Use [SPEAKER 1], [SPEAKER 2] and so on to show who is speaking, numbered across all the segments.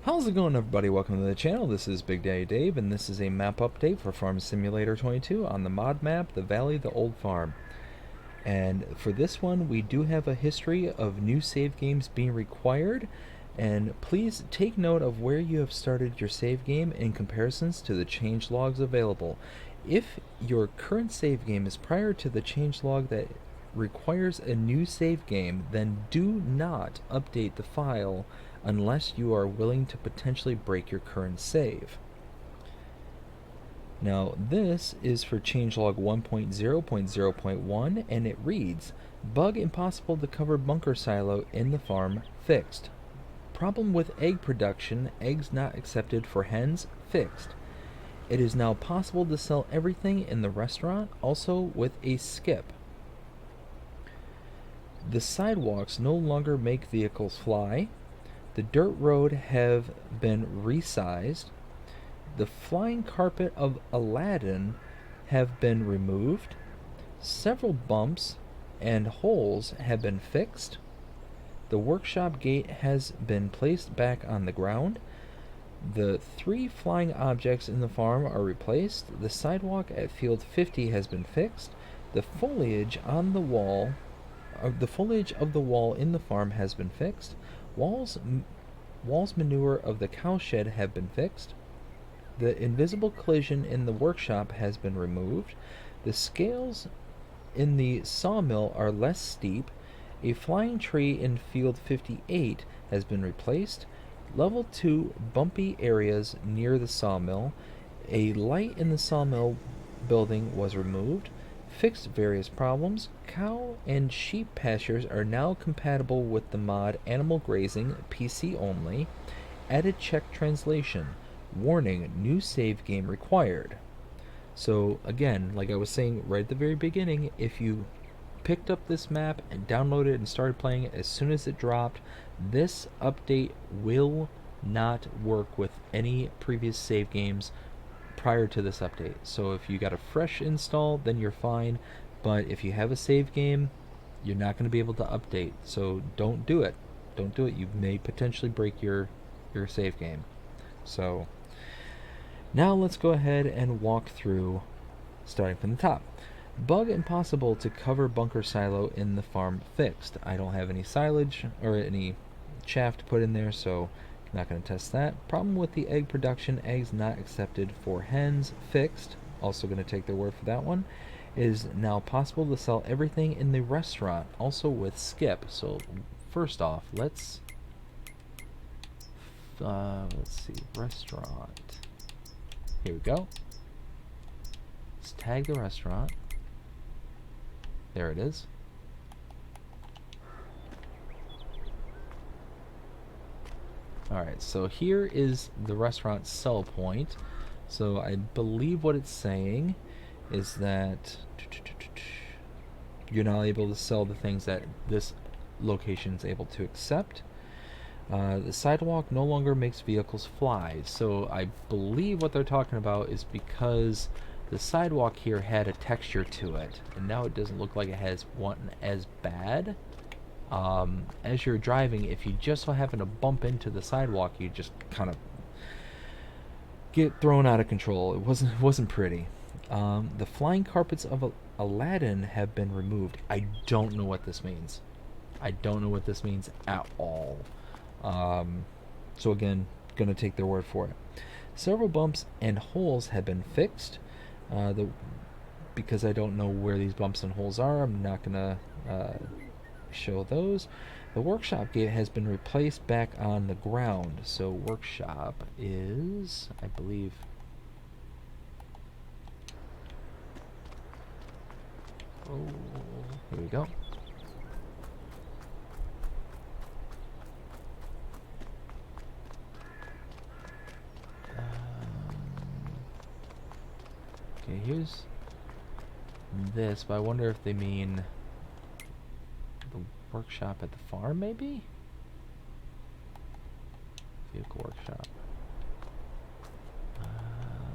[SPEAKER 1] How's it going, everybody? Welcome to the channel. This is Big Daddy Dave, and this is a map update for Farm Simulator 22 on the mod map, The Valley, the Old Farm. And for this one, we do have a history of new save games being required, and please take note of where you have started your save game in comparisons to the change logs available. If your current save game is prior to the change log that requires a new save game, then do not update the file unless you are willing to potentially break your current save. Now this is for changelog 1.0.0.1 and it reads, bug impossible to cover bunker silo in the farm fixed. Problem with egg production, eggs not accepted for hens fixed. It is now possible to sell everything in the restaurant, also with a skip. The sidewalks no longer make vehicles fly. The dirt road have been resized. The flying carpet of Aladdin have been removed. Several bumps and holes have been fixed. The workshop gate has been placed back on the ground. The 3 flying objects in the farm are replaced. The sidewalk at field 50 has been fixed. The foliage on the wall, the foliage of the wall in the farm has been fixed. Walls manure of the cowshed have been fixed. The invisible collision in the workshop has been removed. The scales in the sawmill are less steep. A flying tree in field 58 has been replaced. Level 2 bumpy areas near the sawmill. A light in the sawmill building was removed. Fixed various problems. Cow and sheep pastures are now compatible with the mod Animal Grazing, PC only. Added Czech translation. Warning, new save game required. So again, like I was saying right at the very beginning, if you picked up this map and downloaded it and started playing it as soon as it dropped, this update will not work with any previous save games prior to this update. So if you got a fresh install, then you're fine, but if you have a save game, you're not going to be able to update. So don't do it. Don't do it. You may potentially break your save game. So now let's go ahead and walk through, starting from the top. Bug impossible to cover bunker silo in the farm fixed. I don't have any silage or any chaff to put in there, so I'm not going to test that. Problem with the egg production, eggs not accepted for hens fixed. Also going to take their word for that one. It is now possible to sell everything in the restaurant, also with skip. So first off, let's see, restaurant. Here we go. Let's tag the restaurant. There it is. Alright, so here is the restaurant sell point. So I believe what it's saying is that you're not able to sell the things that this location is able to accept. The sidewalk no longer makes vehicles fly. So I believe what they're talking about is because the sidewalk here had a texture to it, and now it doesn't look like it has one as bad. As you're driving, if you just so happen to bump into the sidewalk, you just kind of get thrown out of control. It wasn't pretty. The flying carpets of Aladdin have been removed. I don't know what this means. I don't know what this means at all. So again, gonna take their word for it. Several bumps and holes have been fixed. Because I don't know where these bumps and holes are, I'm not gonna show those. The workshop gate has been replaced back on the ground. So workshop is, I believe, oh, here we go. Okay, here's this, but I wonder if they mean the workshop at the farm, maybe? Vehicle workshop.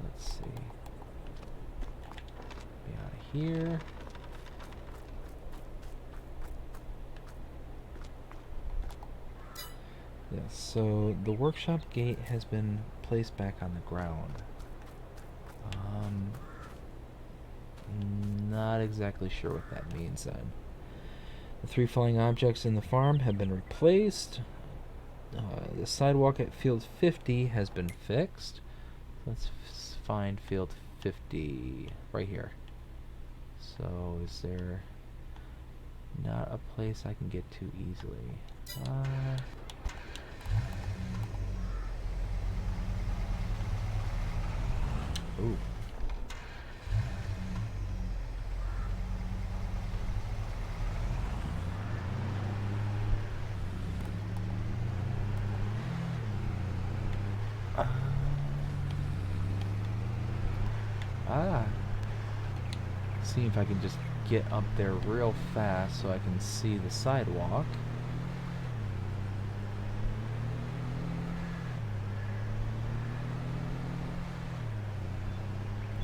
[SPEAKER 1] Let's see. Be out of here. Yes, so the workshop gate has been placed back on the ground. Not exactly sure what that means then. The 3 falling objects in the farm have been replaced. The sidewalk at field 50 has been fixed. Let's find field 50 right here. So is there not a place I can get to easily? Ooh. Ah. See if I can just get up there real fast so I can see the sidewalk.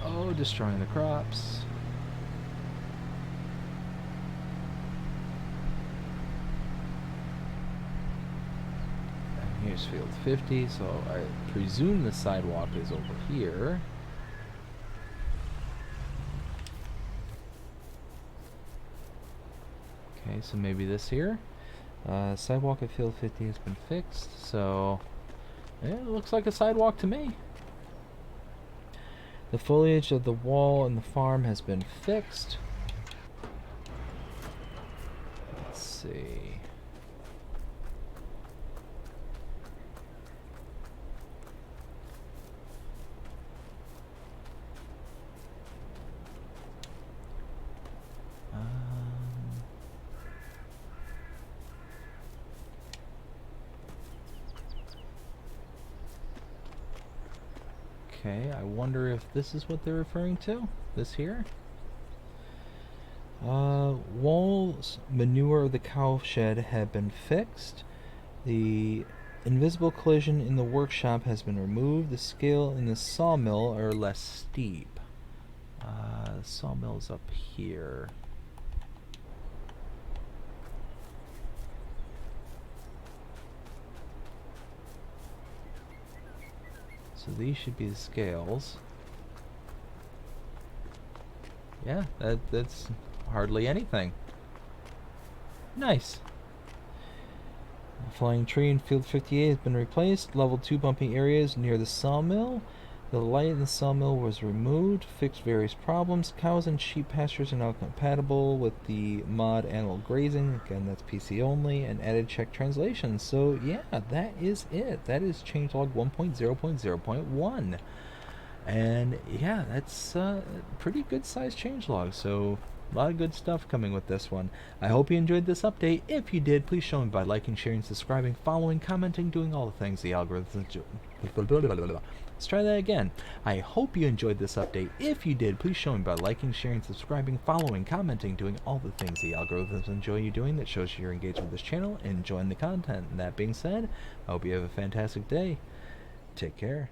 [SPEAKER 1] Oh, destroying the crops. And here's field 50, so I presume the sidewalk is over here. Okay, so maybe this here. Sidewalk at field 50 has been fixed, so yeah, it looks like a sidewalk to me. The foliage of the wall in the farm has been fixed. Let's see. Okay, I wonder if this is what they're referring to. This here. Walls, manure of the cow shed have been fixed. The invisible collision in the workshop has been removed. The scale in the sawmill are less steep. The sawmill's up here. So these should be the scales. Yeah, that's hardly anything. Nice. The flying tree in field 58 has been replaced. Level 2 bumping areas near the sawmill. The light in the sawmill was removed. Fixed various problems. Cows and sheep pastures are now compatible with the mod animal grazing. Again, that's PC only. And added Czech translation. So yeah, that is it. That is changelog 1.0.0.1. And yeah, that's a pretty good sized changelog. So a lot of good stuff coming with this one. I hope you enjoyed this update. If you did, please show me by liking, sharing, subscribing, following, commenting, doing all the things the algorithms. Let's try that again. I hope you enjoyed this update. If you did, please show me by liking, sharing, subscribing, following, commenting, doing all the things the algorithms enjoy you doing. That shows you're engaged with this channel and enjoying the content. And that being said, I hope you have a fantastic day. Take care.